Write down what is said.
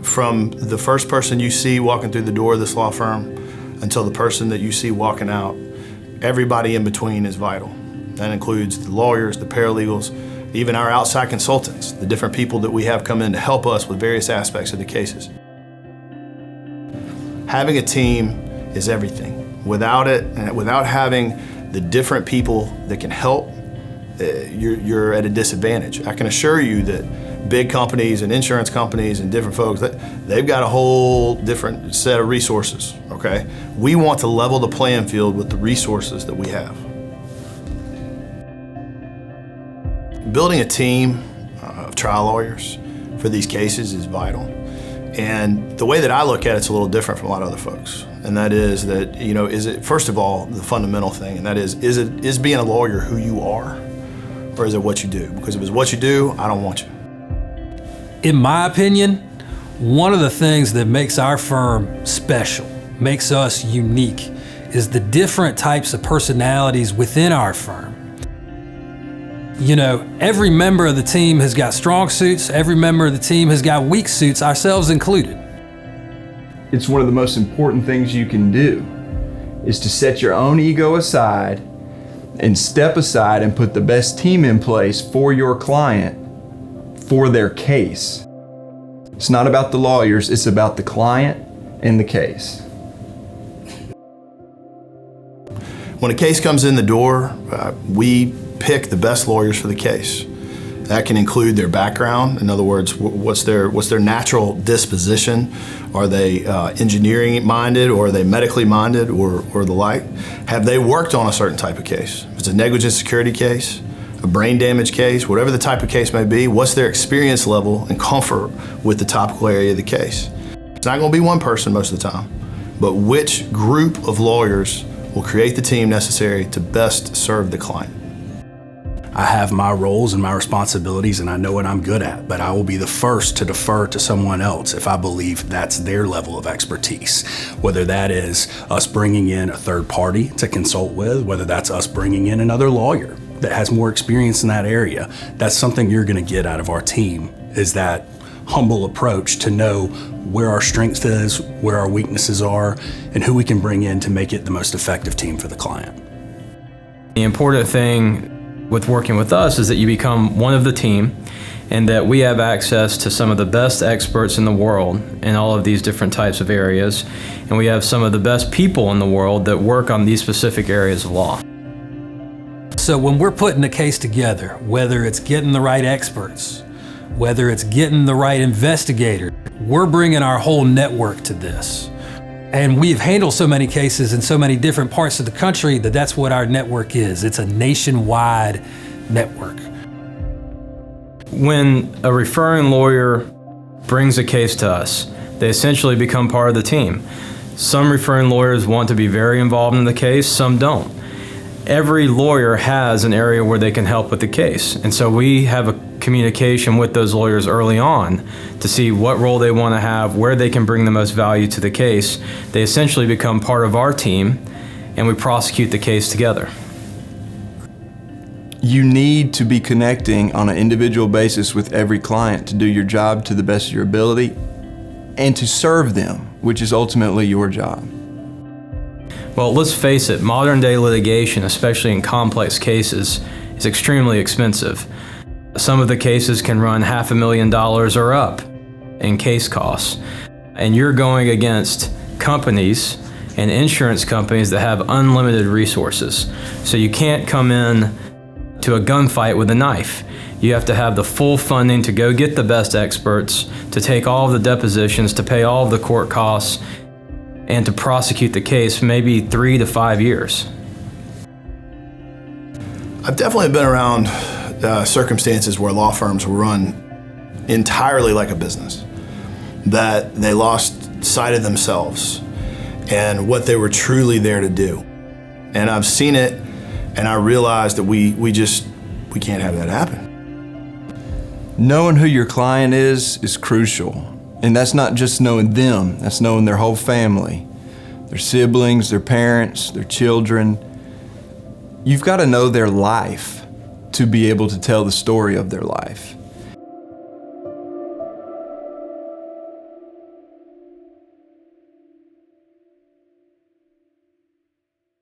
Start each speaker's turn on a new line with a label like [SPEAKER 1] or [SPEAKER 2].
[SPEAKER 1] from the first person you see walking through the door of this law firm until the person that you see walking out, everybody in between is vital. That includes the lawyers, the paralegals, even our outside consultants, the different people that we have come in to help us with various aspects of the cases. Having a team is everything. Without it, and without having the different people that can help, you're at a disadvantage. I can assure you that big companies and insurance companies and different folks, they've got a whole different set of resources, okay? We want to level the playing field with the resources that we have. Building a team of trial lawyers for these cases is vital. And the way that I look at it's a little different from a lot of other folks. And that is that, is it, first of all, the fundamental thing, and that is being a lawyer who you are, or is it what you do? Because if it's what you do, I don't want you.
[SPEAKER 2] In my opinion, one of the things that makes our firm special, makes us unique, is the different types of personalities within our firm. Every member of the team has got strong suits, every member of the team has got weak suits, ourselves included.
[SPEAKER 3] It's one of the most important things you can do, is to set your own ego aside and step aside and put the best team in place for your client, for their case. It's not about the lawyers, it's about the client and the case.
[SPEAKER 1] When a case comes in the door, we pick the best lawyers for the case. That can include their background. In other words, what's their natural disposition? Are they engineering minded, or are they medically minded, or the like? Have they worked on a certain type of case? If it's a negligent security case, a brain damage case, whatever the type of case may be, what's their experience level and comfort with the topical area of the case? It's not going to be one person most of the time, but which group of lawyers will create the team necessary to best serve the client?
[SPEAKER 4] I have my roles and my responsibilities, and I know what I'm good at, but I will be the first to defer to someone else if I believe that's their level of expertise. Whether that is us bringing in a third party to consult with, whether that's us bringing in another lawyer that has more experience in that area. That's something you're gonna get out of our team, is that humble approach to know where our strength is, where our weaknesses are, and who we can bring in to make it the most effective team for the client.
[SPEAKER 5] The important thing with working with us is that you become one of the team, and that we have access to some of the best experts in the world in all of these different types of areas, and we have some of the best people in the world that work on these specific areas of law.
[SPEAKER 2] So when we're putting a case together, whether it's getting the right experts, whether it's getting the right investigator, we're bringing our whole network to this. And we've handled so many cases in so many different parts of the country that that's what our network is. It's a nationwide network.
[SPEAKER 5] When a referring lawyer brings a case to us, they essentially become part of the team. Some referring lawyers want to be very involved in the case, some don't. Every lawyer has an area where they can help with the case. And so we have a communication with those lawyers early on to see what role they want to have, where they can bring the most value to the case. They essentially become part of our team, and we prosecute the case together.
[SPEAKER 3] You need to be connecting on an individual basis with every client to do your job to the best of your ability and to serve them, which is ultimately your job.
[SPEAKER 5] Well, let's face it, modern day litigation, especially in complex cases, is extremely expensive. Some of the cases can run $500,000 or up in case costs. And you're going against companies and insurance companies that have unlimited resources. So you can't come in to a gunfight with a knife. You have to have the full funding to go get the best experts, to take all of the depositions, to pay all of the court costs, and to prosecute the case maybe 3 to 5 years.
[SPEAKER 1] I've definitely been around circumstances where law firms were run entirely like a business, that they lost sight of themselves and what they were truly there to do. And I've seen it, and I realized that we can't have that happen.
[SPEAKER 3] Knowing who your client is crucial. And that's not just knowing them, that's knowing their whole family, their siblings, their parents, their children. You've got to know their life to be able to tell the story of their life.